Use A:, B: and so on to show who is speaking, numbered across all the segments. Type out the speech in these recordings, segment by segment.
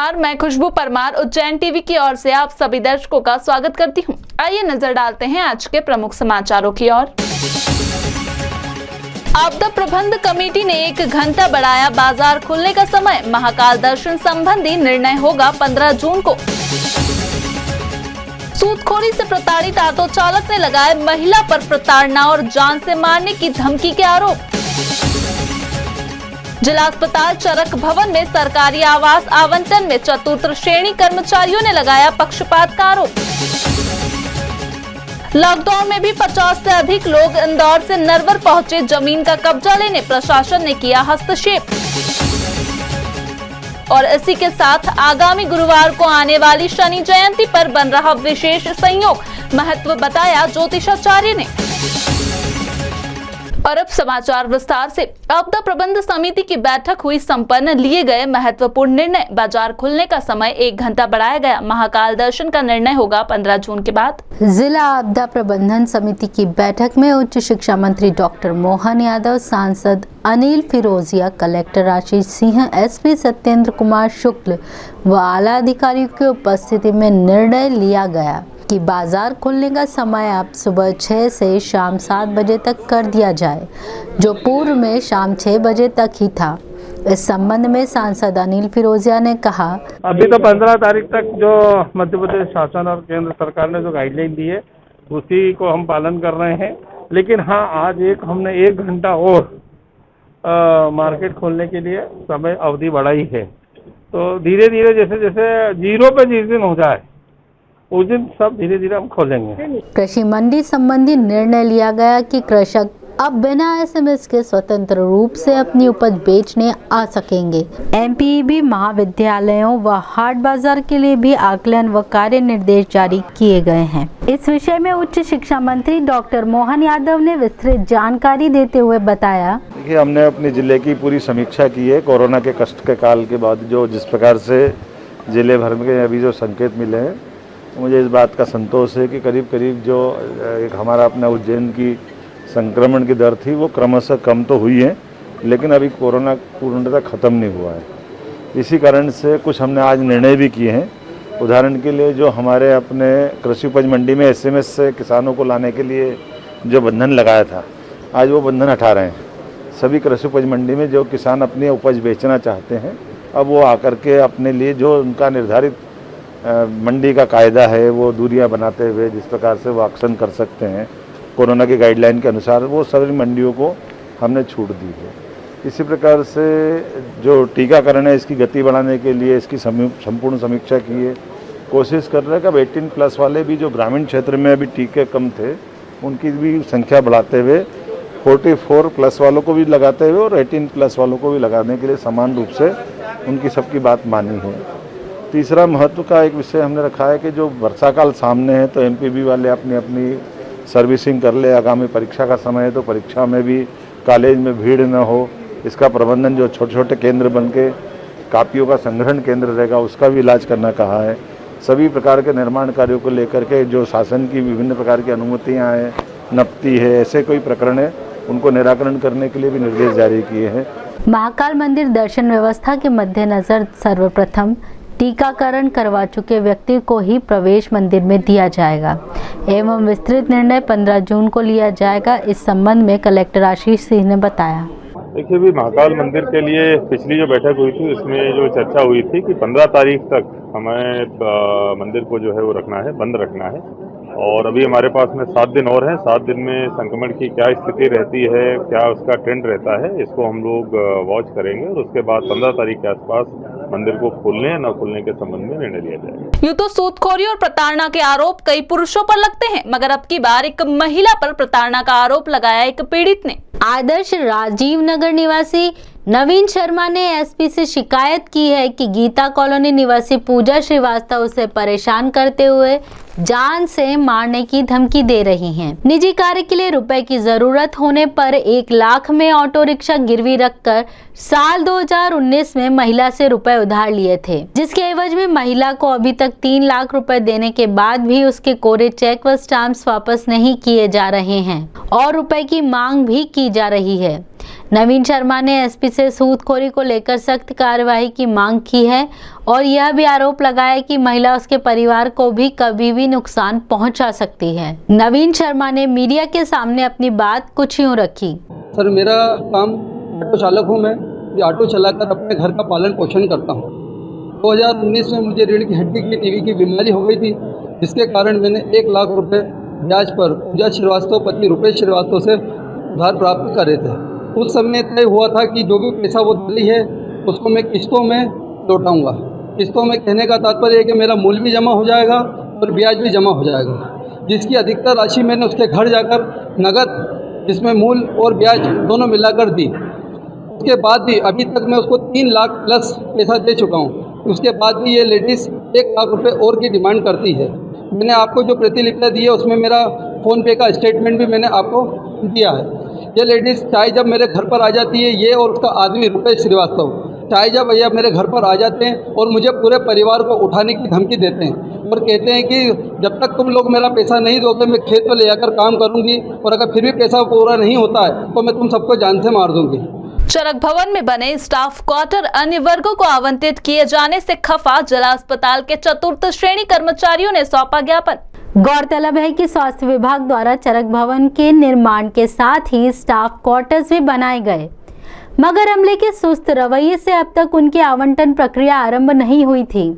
A: नमस्कार, मैं खुशबू परमार उज्जैन टीवी की ओर से आप सभी दर्शकों का स्वागत करती हूं। आइए नजर डालते हैं आज के प्रमुख समाचारों की ओर। आपदा प्रबंध कमेटी ने 1 घंटा बढ़ाया बाजार खुलने का समय। महाकाल दर्शन संबंधी निर्णय होगा 15 जून को। सूदखोरी से प्रताड़ित ऑटो चालक ने लगाए महिला पर प्रताड़ना और जान से मारने की धमकी के आरोप। जिला अस्पताल चरक भवन में सरकारी आवास आवंटन में चतुर्थ श्रेणी कर्मचारियों ने लगाया पक्षपात का आरोप। लॉकडाउन में भी 50 से अधिक लोग इंदौर से नरवर पहुंचे। जमीन का कब्जा लेने प्रशासन ने किया हस्तक्षेप। और इसी के साथ आगामी गुरुवार को आने वाली शनि जयंती पर बन रहा विशेष संयोग, महत्व बताया ज्योतिषाचार्य ने। और अब समाचार विस्तार से। आपदा प्रबंध समिति की बैठक हुई संपन्न। लिए गए महत्वपूर्ण निर्णय। बाजार खुलने का समय 1 घंटा बढ़ाया गया। महाकाल दर्शन का निर्णय होगा 15 जून के बाद।
B: जिला आपदा प्रबंधन समिति की बैठक में उच्च शिक्षा मंत्री डॉक्टर मोहन यादव, सांसद अनिल फिरोजिया, कलेक्टर आशीष सिंह, एसपी सत्येंद्र कुमार शुक्ल व आला अधिकारियों की उपस्थिति में निर्णय लिया गया कि बाजार खुलने का समय अब सुबह 6 से शाम 7 बजे तक कर दिया जाए, जो पूर्व में शाम 6 बजे तक ही था। इस संबंध में सांसद अनिल फिरोजिया ने कहा,
C: अभी तो 15 तारीख तक जो मध्य प्रदेश शासन और केंद्र सरकार ने जो गाइडलाइन दी है उसी को हम पालन कर रहे हैं। लेकिन हाँ, आज हमने 1 घंटा और मार्केट खोलने के लिए समय अवधि बढ़ाई है। तो धीरे धीरे जैसे जैसे जीरो पे जिस दिन हो जाए उस दिन सब धीरे धीरे हम खोलेंगे।
B: कृषि मंडी संबंधी निर्णय लिया गया कि कृषक अब बिना एसएमएस के स्वतंत्र रूप से अपनी उपज बेचने आ सकेंगे। एमपीईबी महाविद्यालयों व हाट बाजार के लिए भी आकलन व कार्य निर्देश जारी किए गए हैं। इस विषय में उच्च शिक्षा मंत्री डॉक्टर मोहन यादव ने विस्तृत जानकारी देते हुए बताया।
D: देखिए, हमने अपने जिले की पूरी समीक्षा की है। कोरोना के कष्ट के काल के बाद जो जिस प्रकार से जिले भर में अभी जो संकेत मिले हैं, मुझे इस बात का संतोष है कि करीब करीब जो एक हमारा अपना उज्जैन की संक्रमण की दर थी वो क्रमशः कम तो हुई है, लेकिन अभी कोरोना पूर्णतः ख़त्म नहीं हुआ है। इसी कारण से कुछ हमने आज निर्णय भी किए हैं। उदाहरण के लिए जो हमारे अपने कृषि उपज मंडी में एसएमएस से किसानों को लाने के लिए जो बंधन लगाया था, आज वो बंधन हटा रहे हैं। सभी कृषि उपज मंडी में जो किसान अपनी उपज बेचना चाहते हैं, अब वो आकर के अपने लिए जो उनका निर्धारित मंडी का कायदा है वो दूरियां बनाते हुए जिस प्रकार से वो ऑक्शन कर सकते हैं कोरोना की गाइडलाइन के अनुसार, वो सभी मंडियों को हमने छूट दी है। इसी प्रकार से जो टीकाकरण है इसकी गति बढ़ाने के लिए इसकी संपूर्ण समीक्षा की है। कोशिश कर रहे हैं कि अब 18+ वाले भी जो ग्रामीण क्षेत्र में अभी टीके कम थे उनकी भी संख्या बढ़ाते हुए 44+ वालों को भी लगाते हुए और 18+ वालों को भी लगाने के लिए समान रूप से उनकी सबकी बात मानी है। तीसरा महत्व का एक विषय हमने रखा है कि जो वर्षा काल सामने है तो एमपीबी वाले अपनी अपनी सर्विसिंग कर ले। आगामी परीक्षा का समय है तो परीक्षा में भी कॉलेज में भीड़ न हो, इसका प्रबंधन जो छोटे छोटे केंद्र बन के कापियों का संग्रहण केंद्र रहेगा उसका भी इलाज करना कहा है। सभी प्रकार के निर्माण कार्यों को लेकर के जो शासन की विभिन्न प्रकार की अनुमतियाँ हैं, नपती है, ऐसे कोई प्रकरण है उनको निराकरण करने के लिए भी निर्देश जारी किए हैं।
B: महाकाल मंदिर दर्शन व्यवस्था के मद्देनजर सर्वप्रथम टीकाकरण करवा चुके व्यक्ति को ही प्रवेश मंदिर में दिया जाएगा एवं विस्तृत निर्णय 15 जून को लिया जाएगा। इस संबंध में कलेक्टर आशीष सिंह ने बताया।
E: देखिए, अभी महाकाल मंदिर के लिए पिछली जो बैठक हुई थी उसमें जो चर्चा हुई थी कि 15 तारीख तक हमें मंदिर को जो है वो रखना है, बंद रखना है। और अभी हमारे पास में 7 दिन और हैं। 7 दिन में संक्रमण की क्या स्थिति रहती है, क्या उसका ट्रेंड रहता है, इसको हम लोग वॉच करेंगे और उसके बाद 15 तारीख के आसपास मंदिर को खोलने या न खोलने के संबंध में निर्णय लिया जाएगा।
A: यूं तो सूदखोरी और प्रताड़ना के आरोप कई पुरुषों पर लगते हैं, मगर अब की बार एक महिला पर प्रताड़ना का आरोप लगाया एक पीड़ित ने।
B: आदर्श राजीव नगर निवासी नवीन शर्मा ने एसपी से शिकायत की है कि गीता कॉलोनी निवासी पूजा श्रीवास्तव उसे परेशान करते हुए जान से मारने की धमकी दे रही हैं। निजी कार्य के लिए रुपए की जरूरत होने पर 1 लाख में ऑटो रिक्शा गिरवी रखकर साल 2019 में महिला से रुपए उधार लिए थे, जिसके एवज में महिला को अभी तक 3 लाख रुपए देने के बाद भी उसके कोरे चेक व स्टाम्प्स वापस नहीं किए जा रहे हैं और रुपए की मांग भी की जा रही है। नवीन शर्मा ने एसपी से सूदखोरी को लेकर सख्त कार्रवाई की मांग की है और यह भी आरोप लगाया कि महिला उसके परिवार को भी कभी भी नुकसान पहुंचा सकती है। नवीन शर्मा ने मीडिया के सामने अपनी बात कुछ यूं रखी।
F: सर, मेरा काम ऑटो चालक हूँ। मैं ऑटो चलाकर अपने घर का पालन पोषण करता हूँ। 2019 में मुझे रीढ़ की हड्डी की टीबी की बीमारी हो गई थी, जिसके कारण मैंने 1 लाख रुपए ब्याज पर पूजा श्रीवास्तव पति रुपेश श्रीवास्तव से उधार प्राप्त करे थे। उस समय तय हुआ था कि जो भी पैसा वो डाली है उसको मैं किस्तों में लौटाऊंगा। किस्तों में कहने का तात्पर्य है कि मेरा मूल भी जमा हो जाएगा और ब्याज भी जमा हो जाएगा, जिसकी अधिकतर राशि मैंने उसके घर जाकर नगद, जिसमें मूल और ब्याज दोनों मिलाकर दी। उसके बाद भी अभी तक मैं उसको 3 लाख प्लस पैसा दे चुका हूँ। उसके बाद भी ये लेडीज़ 1 लाख रुपए और की डिमांड करती है। मैंने आपको जो प्रतिलिपियाँ दी है उसमें मेरा फ़ोनपे का स्टेटमेंट भी मैंने आपको दिया है। ये लेडीज़ चाहे जब मेरे घर पर आ जाती है, ये और उसका आदमी रुपेश श्रीवास्तव, चाहे जब भैया मेरे घर पर आ जाते हैं और मुझे पूरे परिवार को उठाने की धमकी देते हैं और कहते हैं कि जब तक तुम लोग मेरा पैसा नहीं दोगे मैं खेत पर ले जाकर काम करूँगी और अगर फिर भी पैसा पूरा नहीं होता है तो मैं तुम सबको जान से मार दूँगी।
A: चरक भवन में बने स्टाफ क्वार्टर अन्य वर्गों को आवंटित किए जाने से खफा जिला अस्पताल के 4th श्रेणी कर्मचारियों ने सौंपा ज्ञापन।
B: गौरतलब है कि स्वास्थ्य विभाग द्वारा चरक भवन के निर्माण के साथ ही स्टाफ क्वार्टर्स भी बनाए गए, मगर अमले के सुस्त रवैये से अब तक उनकी आवंटन प्रक्रिया आरंभ नहीं हुई थी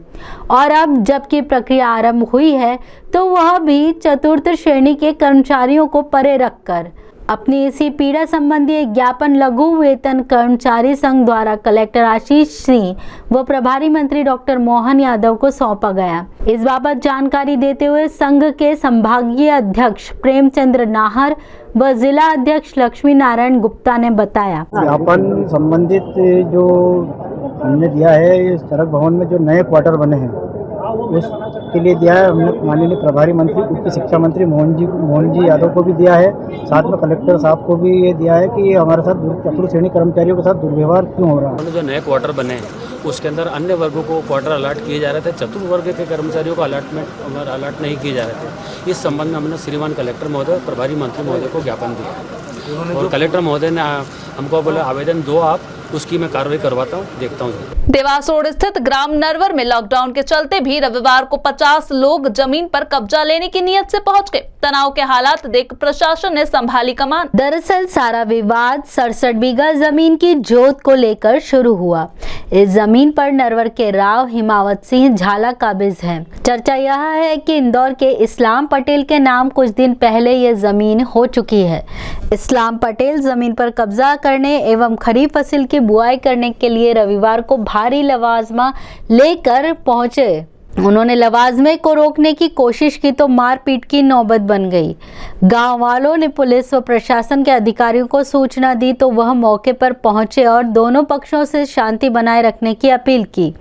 B: और अब जबकि प्रक्रिया आरंभ हुई है तो वह भी 4th श्रेणी के कर्मचारियों को परे रखकर अपनी इसी पीड़ा संबंधी एक ज्ञापन लघु वेतन कर्मचारी संघ द्वारा कलेक्टर आशीष सिंह व प्रभारी मंत्री डॉक्टर मोहन यादव को सौंपा गया। इस बाबत जानकारी देते हुए संघ के संभागीय अध्यक्ष प्रेमचंद्र नाहर व जिला अध्यक्ष लक्ष्मी नारायण गुप्ता ने बताया।
G: ज्ञापन संबंधित जो हमने दिया है, चरक भवन में जो नए क्वार्टर बने हैं उसके लिए दिया है। हमने माननीय प्रभारी मंत्री उच्च शिक्षा मंत्री मोहन जी यादव को भी दिया है, साथ में कलेक्टर साहब को भी ये दिया है कि हमारे साथ 4th श्रेणी कर्मचारियों के साथ दुर्व्यवहार क्यों हो रहा है।
H: जो नए क्वार्टर बने हैं उसके अंदर अन्य वर्गों को क्वार्टर अलॉट किए जा रहे थे, 4th वर्ग के कर्मचारियों को अलॉट नहीं किए जा रहे थे। इस संबंध में हमने श्रीमान कलेक्टर महोदय प्रभारी मंत्री महोदय को ज्ञापन दिया और कलेक्टर महोदय ने हमको बोला आवेदन दो आप, उसकी मैं कार्रवाई करवाता हूँ, देखता हूँ।
A: देवास रोड स्थित ग्राम नरवर में लॉकडाउन के चलते भी रविवार को 50 लोग जमीन पर कब्जा लेने की नियत से पहुंच गए। तनाव के हालात देख प्रशासन ने संभाली कमान।
B: दरअसल सारा विवाद 67 बीघा जमीन की जोत को लेकर शुरू हुआ। इस जमीन पर नरवर के राव हिमावत सिंह झाला काबिज हैं। चर्चा यह है कि इंदौर के इस्लाम पटेल के नाम कुछ दिन पहले ये जमीन हो चुकी है। इस्लाम पटेल जमीन पर कब्जा करने एवं खरीफ फसल की बुआई करने के लिए रविवार को भारी लवाजमा लेकर पहुंचे। उन्होंने लवाजमे को रोकने की कोशिश की तो मारपीट की नौबत बन गई। गांव वालों ने पुलिस व प्रशासन के अधिकारियों को सूचना दी तो वह मौके पर पहुंचे और दोनों पक्षों से शांति बनाए रखने की अपील की।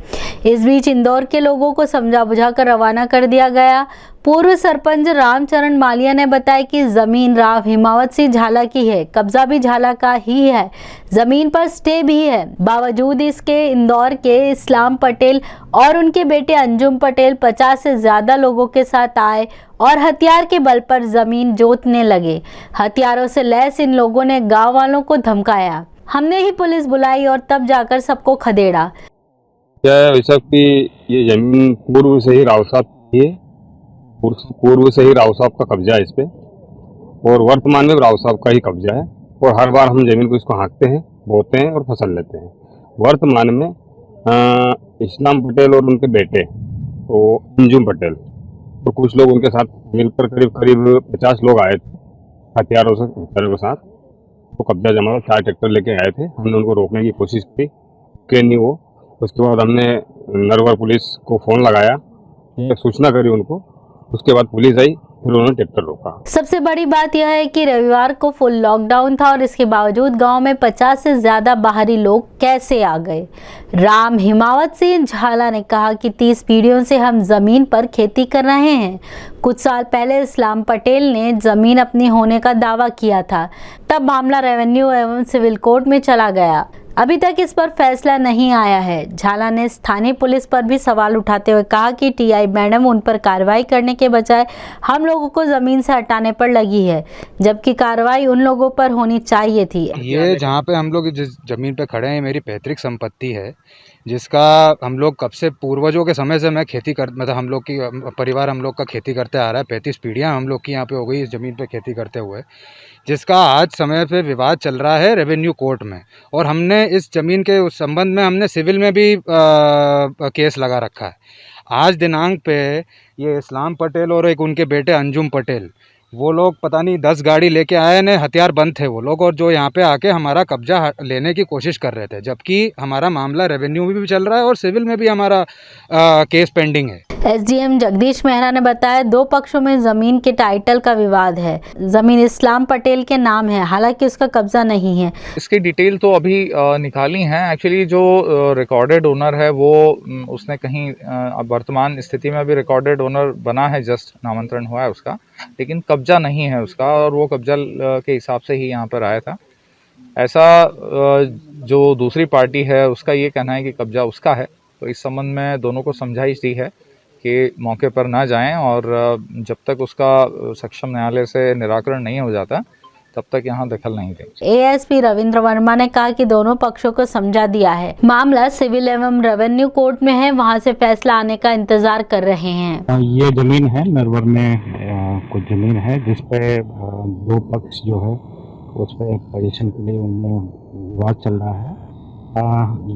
B: इस बीच इंदौर के लोगों को समझा बुझाकर रवाना कर दिया गया। पूर्व सरपंच रामचरण मालिया ने बताया कि जमीन राव हिमावत सिंह झाला की है, कब्जा भी झाला का ही है, जमीन पर स्टे भी है। बावजूद इसके इंदौर के इस्लाम पटेल और उनके बेटे अंजुम पटेल 50 से ज्यादा लोगों के साथ आए और हथियार के बल पर जमीन जोतने लगे। हथियारों से लैस इन लोगों ने गांव वालों को धमकाया। हमने ही पुलिस बुलाई और तब जाकर सबको खदेड़ा।
E: क्या है वैसा कि ये जमीन पूर्व से ही राव साहब की है, पूर्व से ही राव साहब का कब्जा है इस पे और वर्तमान में राव साहब का ही कब्जा है और हर बार हम जमीन को इसको हाँकते हैं, बोते हैं और फसल लेते हैं। वर्तमान में इस्लाम पटेल और उनके बेटे तो अंजुम पटेल और कुछ लोग उनके साथ मिलकर करीब 50 लोग आए थे हथियारों के साथ। तो कब्जा जमा 4 ट्रैक्टर लेके आए थे। हमने उनको रोकने की कोशिश की कि नहीं वो। उसके बाद हमने नरवर पुलिस को फ़ोन लगाया, सूचना करी उनको। उसके बाद पुलिस आई, फिर उन्होंने ट्रैक्टर रोका।
B: सबसे बड़ी बात यह है कि रविवार को फुल लॉकडाउन था और इसके बावजूद गांव में 50 से ज्यादा बाहरी लोग कैसे आ गए। राम हिमावत सिंह झाला ने कहा कि 30 पीढ़ियों से हम जमीन पर खेती कर रहे हैं। कुछ साल पहले इस्लाम पटेल ने जमीन अपनी होने का दावा किया था, तब मामला रेवेन्यू एवं सिविल कोर्ट में चला गया। अभी तक इस पर फैसला नहीं आया है। झाला ने स्थानीय पुलिस पर भी सवाल उठाते हुए कहा कि टीआई मैडम उन पर कार्रवाई करने के बजाय हम लोगों को जमीन से हटाने पर लगी है, जबकि कार्रवाई उन लोगों पर होनी चाहिए थी।
I: ये जहाँ पे हम लोग जिस जमीन पे खड़े हैं मेरी पैतृक संपत्ति है, जिसका हम लोग कब से पूर्वजों के समय से मैं खेती कर मतलब हम लोग की परिवार हम लोग का खेती करते आ रहा है। 35 पीढ़ियाँ हम लोग की यहाँ पे हो गई इस ज़मीन पे खेती करते हुए, जिसका आज समय पे विवाद चल रहा है रेवेन्यू कोर्ट में। और हमने इस ज़मीन के उस संबंध में हमने सिविल में भी केस लगा रखा है। आज दिनांक पे ये इस्लाम पटेल और एक उनके बेटे अंजुम पटेल, वो लोग पता नहीं 10 गाड़ी लेके आए ने, हथियार बंद थे वो लोग, और जो यहाँ पे आके हमारा कब्जा लेने की कोशिश कर रहे थे, जबकि हमारा मामला रेवेन्यू में भी चल रहा है और सिविल में भी हमारा केस पेंडिंग है।
B: एसडीएम जगदीश मेहरा ने बताया 2 पक्षों में जमीन के टाइटल का विवाद है। जमीन इस्लाम पटेल के नाम है, हालांकि उसका कब्जा नहीं है।
J: इसकी डिटेल तो अभी निकाली है। एक्चुअली जो रिकॉर्डेड ओनर है वो उसने कहीं वर्तमान स्थिति में अभी रिकॉर्डेड ओनर बना है, जस्ट नामांतरण हुआ है उसका, लेकिन कब्जा नहीं है उसका, और वो कब्जा के हिसाब से ही यहाँ पर आया था। ऐसा जो दूसरी पार्टी है उसका ये कहना है कि कब्जा उसका है। तो इस संबंध में दोनों को समझाइश दी है कि मौके पर ना जाएं, और जब तक उसका सक्षम न्यायालय से निराकरण नहीं हो जाता तब तक यहाँ दखल नहीं दें।
B: एएसपी रविंद्र वर्मा ने कहा कि दोनों पक्षों को समझा दिया है। मामला सिविल एवं रेवेन्यू कोर्ट में है, वहां से फैसला आने का इंतजार कर रहे हैं।
G: ये जमीन है नरवर में कुछ जमीन है जिसपे 2 पक्ष जो है उस पर पोजीशन के लिए उनमें विवाद चल रहा है।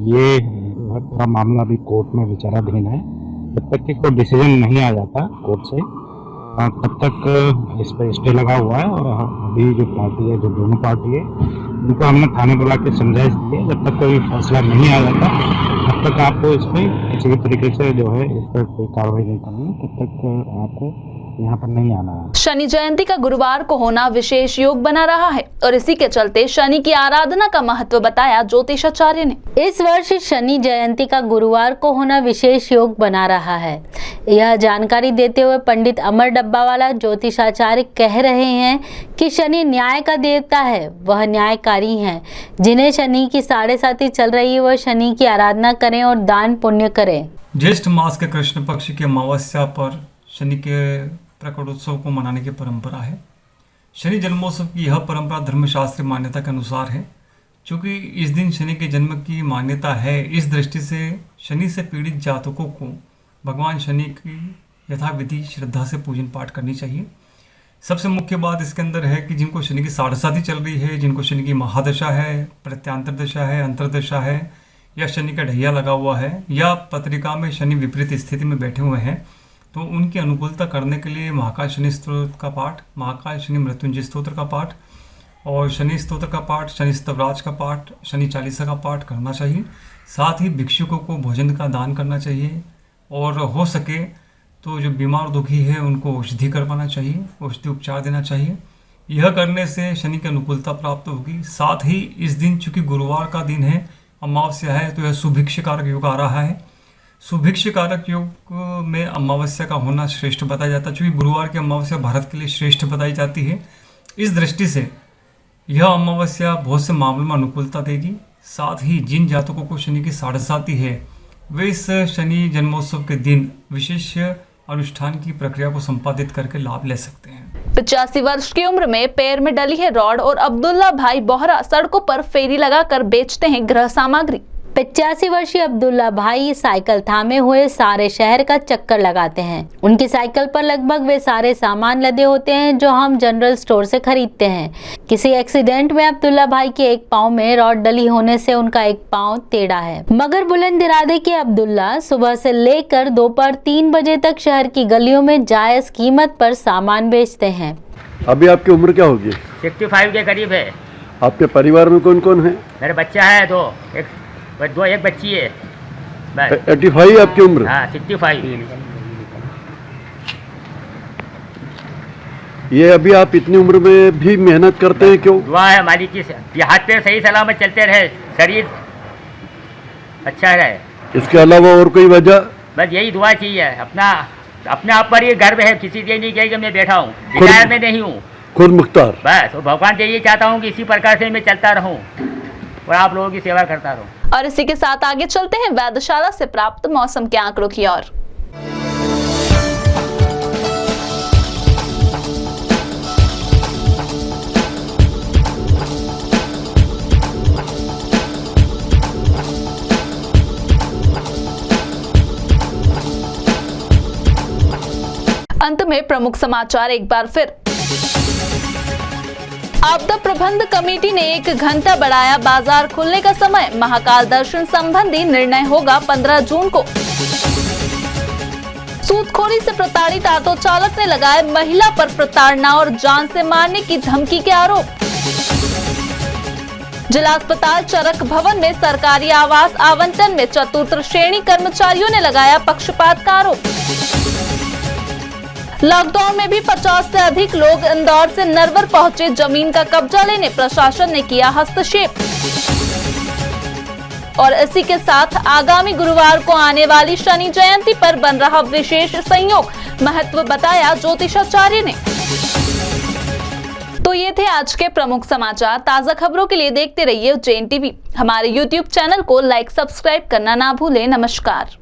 G: ये पूरा मामला अभी कोर्ट में विचाराधीन है। जब तक कि कोई डिसीजन नहीं आ जाता कोर्ट से तब तक इस पर स्टे लगा हुआ है। और अभी जो पार्टी है, जो दोनों पार्टी है, उनको हमने थाने बुला के समझाइश दी है। जब तक कोई फैसला नहीं आ जाता तब तक आपको इस पर किसी भी तरीके से जो है इस पर कोई कार्रवाई नहीं करनी, तब तक आपको यहाँ पर नहीं आना है।
A: शनि जयंती का गुरुवार को होना विशेष योग बना रहा है और इसी के चलते शनि की आराधना का महत्व बताया ज्योतिषाचार्य ने।
B: इस वर्ष शनि जयंती का गुरुवार को होना विशेष योग बना रहा है। यह जानकारी देते हुए पंडित अमर डब्बावाला ज्योतिषाचार्य कह रहे हैं कि शनि न्याय का देवता है, वह न्यायकारी हैं। जिन्हें शनि की 7.5 चल रही है वह शनि की आराधना करें और दान पुण्य करें।
K: ज्येष्ठ मास के कृष्ण पक्ष की अमावस्या पर शनि के प्रकटोत्सव को मनाने की परंपरा है। शनि जन्मोत्सव की यह परंपरा धर्मशास्त्रीय मान्यता के अनुसार है। चूँकि इस दिन शनि के जन्म की मान्यता है, इस दृष्टि से शनि से पीड़ित जातकों को भगवान शनि की यथाविधि श्रद्धा से पूजन पाठ करनी चाहिए। सबसे मुख्य बात इसके अंदर है कि जिनको शनि की 7.5 चल रही है, जिनको शनि की महादशा है, प्रत्यांतर दशा है, अंतरदशा है, या शनि का ढैया लगा हुआ है, या पत्रिका में शनि विपरीत स्थिति में बैठे हुए हैं, तो उनकी अनुकूलता करने के लिए महाकाल शनि स्तोत्र का पाठ, महाकाल शनि मृत्युंजय स्तोत्र का पाठ और शनि स्तोत्र का पाठ, शनि स्तवराज का पाठ, शनि चालीसा का पाठ करना चाहिए। साथ ही भिक्षुकों को भोजन का दान करना चाहिए और हो सके तो जो बीमार दुखी है उनको औषधि करवाना चाहिए, औषधि उपचार देना चाहिए। यह करने से शनि की अनुकूलता प्राप्त होगी। साथ ही इस दिन चूँकि गुरुवार का दिन है, अमावस्या है, तो यह सुभिक्ष कारक योग आ रहा है। सुभिक्ष कारक योग में अमावस्या का होना श्रेष्ठ बताया जाता है, चूँकि गुरुवार की अमावस्या भारत के लिए श्रेष्ठ बताई जाती है। इस दृष्टि से यह अमावस्या बहुत से मामलों में अनुकूलता देगी। साथ ही जिन जातकों को शनि की 7.5 है वे इस शनि जन्मोत्सव के दिन विशेष अनुष्ठान की प्रक्रिया को संपादित करके लाभ ले सकते हैं।
A: 85 वर्ष की उम्र में पैर में डली है रॉड और अब्दुल्ला भाई बोहरा सड़कों पर फेरी लगाकर बेचते हैं गृह सामग्री।
B: 85 वर्षीय अब्दुल्ला भाई साइकिल थामे हुए सारे शहर का चक्कर लगाते हैं। उनकी साइकिल पर लगभग वे सारे सामान लदे होते हैं जो हम जनरल स्टोर से खरीदते हैं। किसी एक्सीडेंट में अब्दुल्ला भाई के एक पांव में रॉड डली होने से उनका एक पांव टेढ़ा है। मगर बुलंद इरादे के अब्दुल्ला सुबह से लेकर दोपहर 3 बजे तक शहर की गलियों में जायज कीमत पर सामान बेचते हैं।
L: अभी आपकी उम्र क्या होगी?
M: 65 के करीब है।
L: आपके परिवार में कौन कौन है?
M: मेरे बच्चा है दो, एक बच्ची है।
L: 85 आपकी उम्र?
M: हाँ 65।
L: ये अभी आप इतनी उम्र में भी मेहनत करते हैं क्यों?
M: दुआ है मालिक की, हाथ पैर सही सलामत चलते रहे, शरीर अच्छा रहे।
L: इसके अलावा और कोई वजह?
M: बस यही दुआ चाहिए। अपने आप पर ये गर्व है, किसी से नहीं कहे कि मैं बैठा हूँ, रिटायर में नहीं हूँ,
L: खुद मुख्तार।
M: बस भगवान से ये चाहता हूँ कि इसी प्रकार से मैं चलता रहूँ। और आप लोगों की सेवा करता रहूं।
A: और इसी के साथ आगे चलते हैं वेधशाला से प्राप्त मौसम के आंकड़ों की ओर। अंत में प्रमुख समाचार एक बार फिर। आपदा प्रबंध कमेटी ने 1 घंटा बढ़ाया बाजार खुलने का समय। महाकाल दर्शन संबंधी निर्णय होगा 15 जून को। सूदखोरी से प्रताड़ित ऑटो चालक ने लगाए महिला पर प्रताड़ना और जान से मारने की धमकी के आरोप। जिला अस्पताल चरक भवन में सरकारी आवास आवंटन में चतुर्थ श्रेणी कर्मचारियों ने लगाया पक्षपात का आरोप। लॉकडाउन में भी 50 से अधिक लोग इंदौर से नरवर पहुंचे। जमीन का कब्जा लेने प्रशासन ने किया हस्तक्षेप। और इसी के साथ आगामी गुरुवार को आने वाली शनि जयंती पर बन रहा विशेष संयोग, महत्व बताया ज्योतिषाचार्य ने। तो ये थे आज के प्रमुख समाचार। ताजा खबरों के लिए देखते रहिए उज्जैन टीवी। हमारे YouTube चैनल को लाइक सब्सक्राइब करना ना भूलें। नमस्कार।